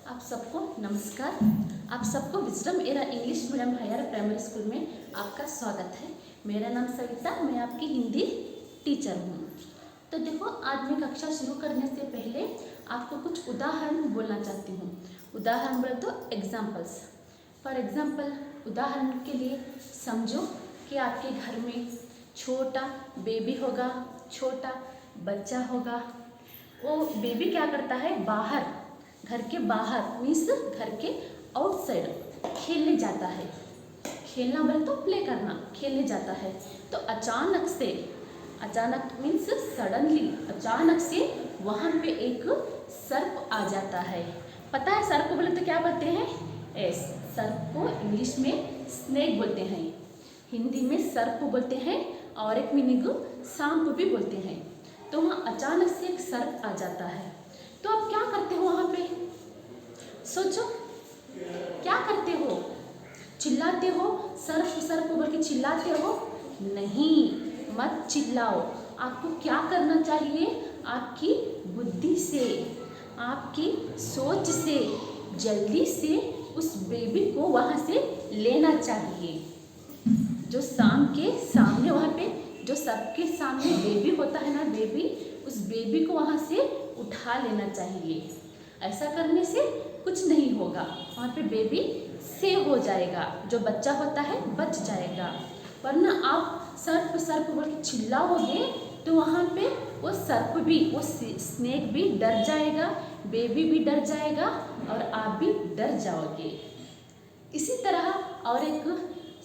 आप सबको नमस्कार। आप सबको wisdom era English medium higher primary school में आपका स्वागत है। मेरा नाम सविता, मैं आपकी हिंदी टीचर हूँ। तो देखो, आज मैं कक्षा शुरू करने से पहले आपको कुछ उदाहरण बोलना चाहती हूँ। उदाहरण बोले तो एग्जाम्पल्स। फॉर एग्जाम्पल, उदाहरण के लिए समझो कि आपके घर में छोटा बेबी होगा, छोटा बच्चा होगा। वो बेबी क्या करता है, बाहर, घर के बाहर मीन्स घर के आउटसाइड खेलने जाता है। खेलना बोले तो प्ले करना, खेलने जाता है। तो अचानक मीन्स सडनली, अचानक से वहाँ पे एक सर्प आ जाता है। पता है सर्प को बोले तो क्या बोलते हैं? एस। सर्प को इंग्लिश में स्नेक बोलते हैं, हिंदी में सर्प बोलते हैं और एक मीनिंग सांप भी बोलते हैं। तो वहाँ अचानक से एक सर्प आ जाता है। तो आप क्या करते हो वहाँ पे? सोचो, क्या करते हो? चिल्लाते हो? सर्प सर्प बोल के चिल्लाते हो? नहीं, मत चिल्लाओ। आपको क्या करना चाहिए? आपकी बुद्धि से, आपकी सोच से जल्दी से उस बेबी को वहाँ से लेना चाहिए। जो शाम के सामने वहाँ पे जो सबके सामने बेबी होता है ना, बेबी, उस बेबी को वहाँ से उठा लेना चाहिए। ऐसा करने से कुछ नहीं होगा, वहाँ पे बेबी सेव हो जाएगा, जो बच्चा होता है बच जाएगा। वरना आप सर्प सर्प बोल के चिल्लाओगे तो वहाँ पे वो सर्प भी, वो स्नेक भी डर जाएगा, बेबी भी डर जाएगा और आप भी डर जाओगे। इसी तरह और एक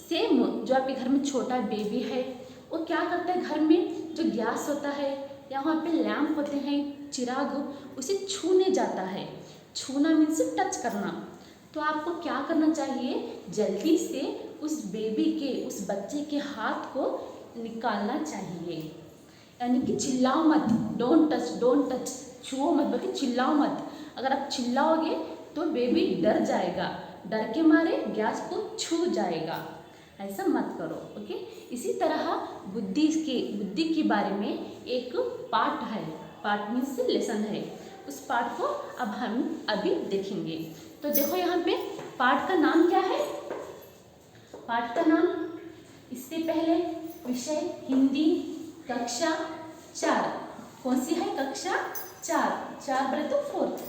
सेम, जो आपके घर में छोटा बेबी है, वो क्या करता है, घर में जो गैस होता है या वहाँ पे लैंप होते हैं, चिराग, उसे छूने जाता है। छूना मीन्स टच करना। तो आपको क्या करना चाहिए? जल्दी से उस बेबी के, उस बच्चे के हाथ को निकालना चाहिए। यानी कि चिल्लाओ मत, डोंट टच, छुओ मत, बल्कि चिल्लाओ मत। अगर आप चिल्लाओगे तो बेबी डर जाएगा, डर के मारे गैस को छू जाएगा। ऐसा मत करो, ओके। इसी तरह बुद्धि के बारे में एक पार्ट है, पार्ट मीन्स लेसन है। उस पार्ट को अब हम अभी देखेंगे। तो देखो यहाँ पे पार्ट का नाम क्या है? पार्ट का नाम, इससे पहले विषय हिंदी कक्षा 4। कौन सी है? कक्षा 4 बोले तो 4th।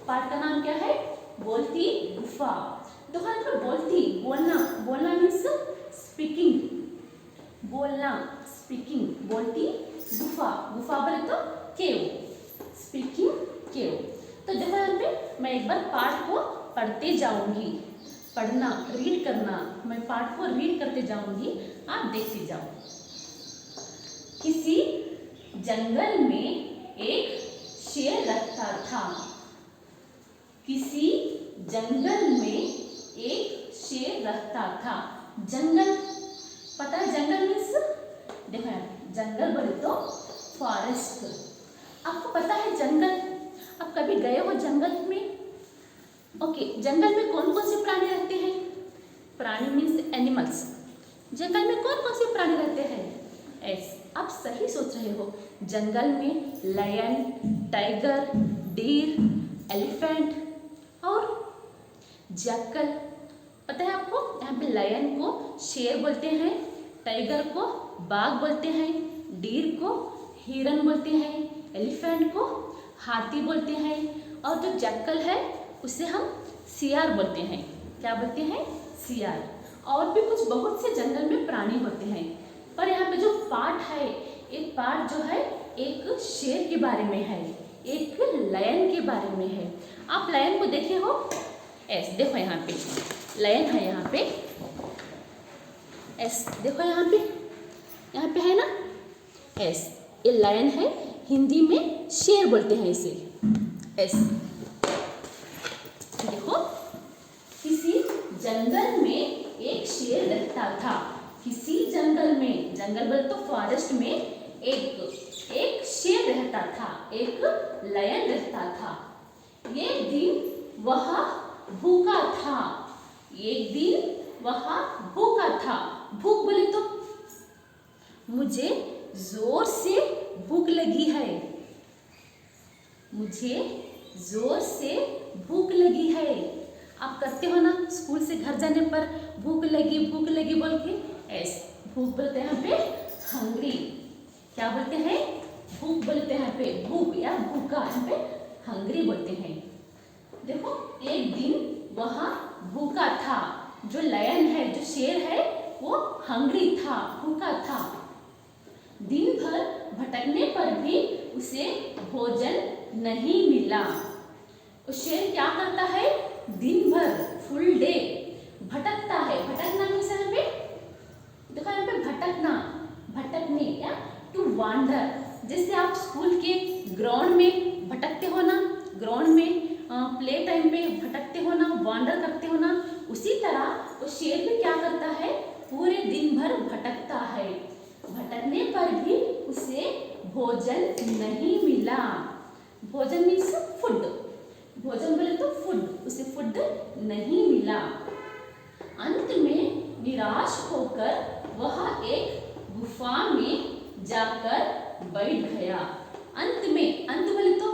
पार्ट का नाम क्या है? बोलती गुफा। तो यहाँ पर बोलती, बोलना मीन्स स्पीकिंग, बोलना, स्पीकिंग। बोलती गुफा बोले तो केव, स्पीकिंग केव। तो देखो यहाँ पे मैं एक बार पाठ को पढ़ते जाऊंगी, पढ़ना, रीड करना। मैं पाठ को रीड करते जाऊंगी, आप देखते जाओ। किसी जंगल में एक शेर रहता था। किसी जंगल में एक शेर रहता था। जंगल, पता है जंगल मीन्स, देखो यार, जंगल बोले तो फॉरेस्ट। आपको पता है जंगल, आप कभी गए हो जंगल में? ओके, जंगल में कौन कौन से प्राणी रहते हैं? प्राणी मीन्स एनिमल्स। जंगल में कौन कौन से प्राणी रहते हैं? आप सही सोच रहे हो। जंगल में लायन, टाइगर, डीर, एलिफेंट और जैकल। पता है आपको? यहाँ पे लायन को शेर बोलते हैं, टाइगर को बाघ बोलते हैं, डीर को हिरन बोलते हैं, एलिफेंट को हाथी बोलते हैं और जो जैकल है उसे हम सियार बोलते हैं। क्या बोलते हैं? सियार। और भी कुछ बहुत से जंगल में प्राणी होते हैं। पर यहाँ पे जो पार्ट है, एक पार्ट जो है एक शेर के बारे में है, एक लायन के बारे में है। आप लायन को देखे हो? देखो यहाँ पे लायन है, यहाँ पे देखो यहाँ पे है ना, ये लायन है, हिंदी में शेर बोलते हैं इसे। देखो, किसी जंगल में एक शेर रहता था। किसी जंगल में, जंगल बोले तो फॉरेस्ट में, एक शेर रहता था, एक लायन रहता था। एक दिन वह भूखा था। एक दिन वह भूखा था। भूख बोले तो, मुझे जोर से भूख लगी है, मुझे जोर से भूख लगी है। आप करते हो ना स्कूल से घर जाने पर, भूख लगी बोल के, ऐसे भूख बोलते हैं यहाँ पे हंग्री। क्या बोलते हैं? भूख बोलते हैं यहाँ पे, भूख या भूखा, यहाँ पे हंग्री बोलते हैं। देखो एक दिन वहाँ भूखा था, जो लायन है, जो शेर है, वो हंग्री था, भूखा था। दिन भर भटकने पर भी उसे भोजन नहीं मिला। उस शेर क्या करता है? दिन भर, फुल डे भटकता है। भटकना मीन्स यहाँ पे, देखो यहाँ पे भटकना, भटकने या टू वांडर। जैसे आप स्कूल के ग्राउंड में भटकते हो ना, ग्राउंड में प्ले टाइम पे भटकते हो ना, वांडर करते हो ना, उसी तरह वो शेर भी क्या करता है? पूरे दिन भर भटकता है। भटकने पर भी उसे भोजन नहीं मिला। भोजन मीन्स फूड, भोजन बोले तो फूड, उसे फूड नहीं मिला। अंत में निराश होकर वह एक गुफा में जाकर बैठ गया। अंत में, अंत बोले तो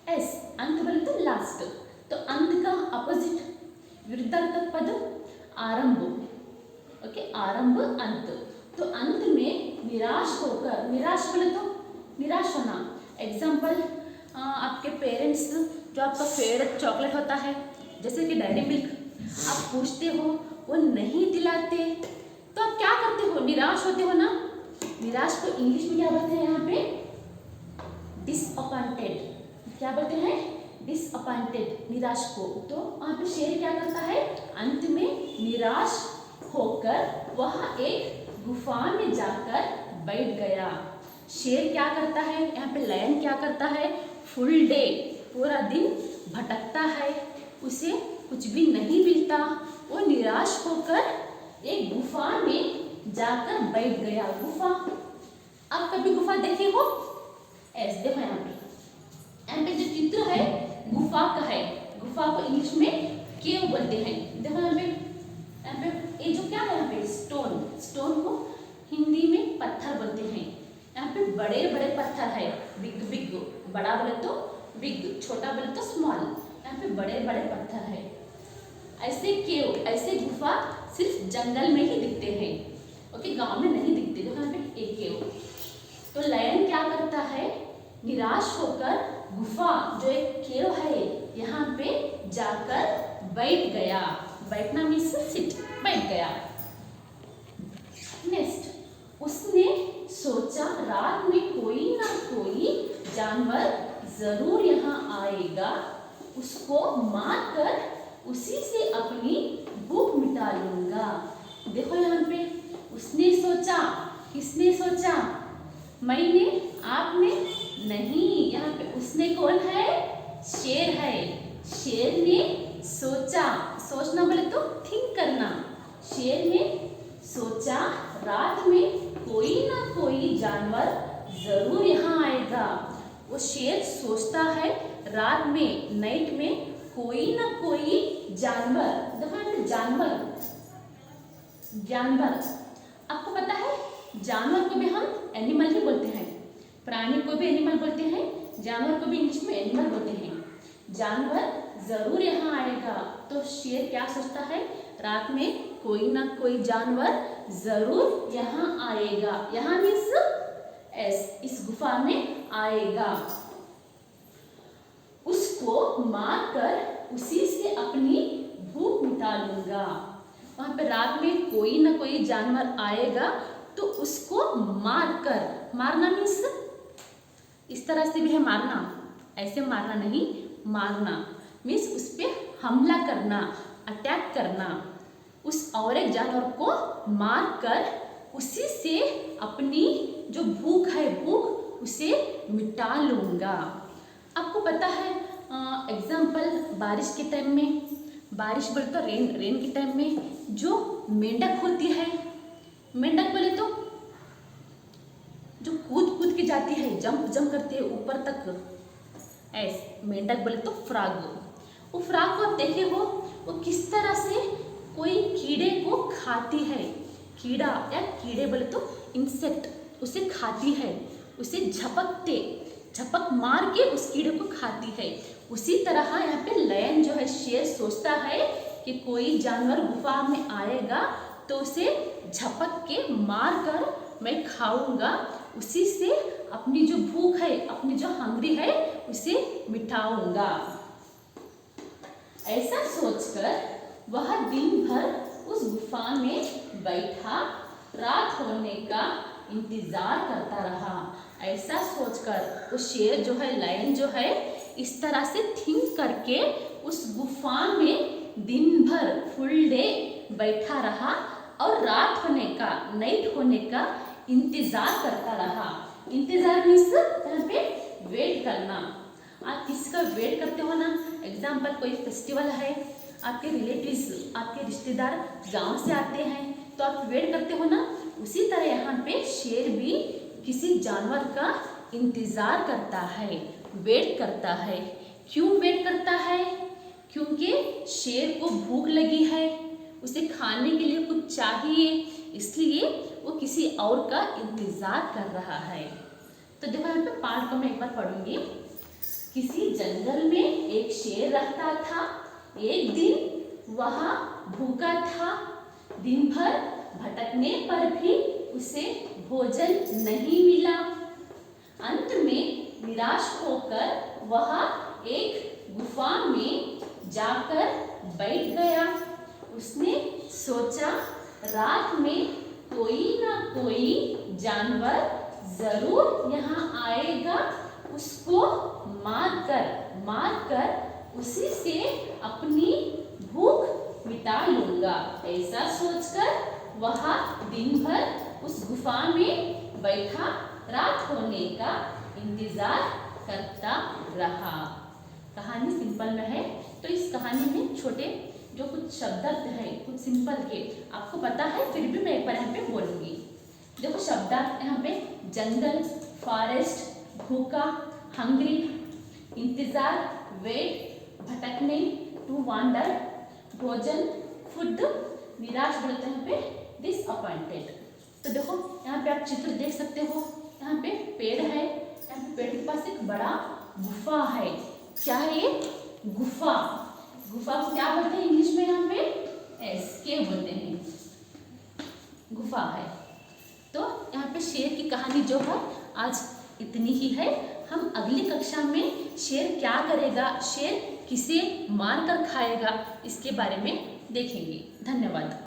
एस, अंत बोले तो लास्ट, तो अंत का अपोजिट विरुद्धार्थक पद आरंभ। ओके, आरंभ अंत। तो अंत में निराश होकर, निराश बोले तो निराश होना। एग्जाम्पल, आपके पेरेंट्स जो आपका फेवरेट चॉकलेट होता है, जैसे कि डेयरी मिल्क, आप पूछते हो वो नहीं दिलाते, तो आप क्या करते हो? निराश होते हो ना। निराश को इंग्लिश में क्या बोलते हैं? यहाँ पे डिसअपॉइंटेड। क्या बोलते हैं? डिसअपॉइंटेड, निराश को। तो वहाँ पे शेर क्या करता है? अंत में निराश होकर वह एक गुफा में जाकर बैठ गया। शेर क्या करता है? यहाँ पे लायन क्या करता है? फुल डे, पूरा दिन भटकता है, उसे कुछ भी नहीं मिलता, वो निराश होकर एक गुफा में जाकर बैठ गया। गुफा, आप कभी गुफा देखे हो? ऐसे देखो यहाँ पे जो चित्र है गुफा का है। गुफा को इंग्लिश में केव बोलते हैं। देखो यहाँ पे ये जो क्या है, यहाँ पे स्टोन, स्टोन को हिंदी में पत्थर बोलते हैं। यहाँ पे बड़े बड़े पत्थर है, बिग बिग, बड़ा बोले तो बिग, छोटा बोले तो स्मॉल। यहाँ पे बड़े बड़े पत्थर है। ऐसे केव, ऐसे गुफा सिर्फ जंगल में ही दिखते हैं। ओके, गांव में नहीं दिखते। देखो यहाँ पे एक केव। तो लायन क्या करता है? निराश होकर गुफा, जो एक केव है, यहाँ पे जाकर बैठ गया। बैठना मीन्स सिट, बैठ गया। नेक्स्ट, उसने सोचा रात में कोई ना कोई जानवर जरूर यहाँ आएगा, उसको मारकर उसी से अपनी भूख मिटा लूंगा। देखो यहाँ पे उसने सोचा, किसने सोचा? मैंने, आपने नहीं। यहाँ पे उसने कौन है? शेर है। शेर ने सोचा, सोचना बोले तो थिंक करना। शेर ने सोचा रात में कोई ना कोई जानवर जरूर यहाँ आएगा। वो शेर सोचता है रात में, नाइट में कोई ना कोई जानवर। देखो जानवर, जानवर, आपको पता है जानवर को भी हम एनिमल ही बोलते हैं। प्राणी को भी एनिमल बोलते हैं, जानवर को भी इंग्लिश में एनिमल बोलते हैं। जानवर जरूर यहाँ आएगा। तो शेर क्या सोचता है? रात में कोई ना कोई जानवर जरूर यहाँ आएगा। यहाँ मीन्स इस गुफा में आएगा, उसको मारकर उसी से अपनी भूख मिटा लूंगा। वहां पे रात में कोई ना कोई जानवर आएगा तो उसको मारकर, मारना मीन्स इस तरह से भी है मारना, ऐसे मारना नहीं, मारना मीन्स उस पर हमला करना, अटैक करना। उस और एक जानवर को मारकर उसी से अपनी जो भूख है, भूख उसे मिटा लूँगा। आपको पता है एग्जाम्पल बारिश के टाइम में, बारिश बोले तो रेन के टाइम में जो मेंढक होती है, मेंढक बोले तो जो कूद के जाती है, जंप करती है ऊपर तक, ऐसे मेंढक बोले तो फ्रॉग। वो फ्रॉग को आप देखे हो, वो किस तरह से कोई कीड़े को खाती है, कीड़ा या कीड़े बोले तो इंसेक्ट, उसे खाती है, उसे झपकते झपक मार के उस कीड़े को खाती है। उसी तरह यहाँ पे लायन जो है, शेर सोचता है कि कोई जानवर गुफा में आएगा तो उसे झपक के मार कर मैं खाऊंगा, उसी से अपनी जो भूख है, अपनी जो हंगरी है उसे मिटाऊंगा। ऐसा सोचकर वह दिन भर उस गुफा में बैठा रात होने का इंतजार करता रहा। ऐसा सोचकर वो शेर जो है, लायन जो है, इस तरह से थिंक करके उस गुफा में दिन भर फुल डे बैठा रहा और रात होने का, नाइट होने का इंतजार करता रहा। इंतजार मीन्स यहाँ पे वेट करना। आप किसका वेट करते हो ना, एग्जाम्पल कोई फेस्टिवल है, आपके रिलेटिव्स, आपके रिश्तेदार गांव से आते हैं तो आप वेट करते हो ना, उसी तरह यहाँ पे शेर भी किसी जानवर का इंतजार करता है, वेट करता है। क्यों वेट करता है? क्योंकि शेर को भूख लगी है, उसे खाने के लिए कुछ चाहिए, इसलिए वो किसी और का इंतजार कर रहा है। तो देखो यहाँ पे पार्ट को मैं एक बार पढ़ूंगी। किसी जंगल में एक शेर रहता था। एक दिन वह भूखा था। दिन भर भटकने पर भी उसे भोजन नहीं मिला। अंत में निराश होकर वह एक गुफा में जाकर बैठ गया। उसने सोचा रात में कोई ना कोई जानवर जरूर यहाँ आएगा, उसको मारकर उसी से अपनी भूख मिटा लूंगा। ऐसा सोचकर वह दिन भर उस गुफा में बैठा रात होने का इंतजार करता रहा। कहानी सिंपल में है, तो इस कहानी में छोटे जो कुछ शब्द है, कुछ सिंपल के आपको पता है, फिर भी मैं एक बार यहाँ पे बोलूँगी। देखो शब्द यहाँ पे जंगल, फॉरेस्ट, भूखा, हंग्री, इंतजार, वेट, भटकने, टू वांडर, भोजन, फूड, निराश बोलते हैं यहाँ पे डिसअपॉइंटेड। तो देखो यहाँ पे आप चित्र देख सकते हो, यहाँ पे पेड़ है, यहाँ पे पेड़ के पास एक बड़ा गुफा है। क्या है ये? गुफा। गुफा को क्या बोलते हैं इंग्लिश में? यहाँ पे एस्केप बोलते हैं, गुफा है। तो यहाँ पे शेर की कहानी जो है आज इतनी ही है। हम अगली कक्षा में शेर क्या करेगा, शेर किसे मार कर खाएगा, इसके बारे में देखेंगे। धन्यवाद।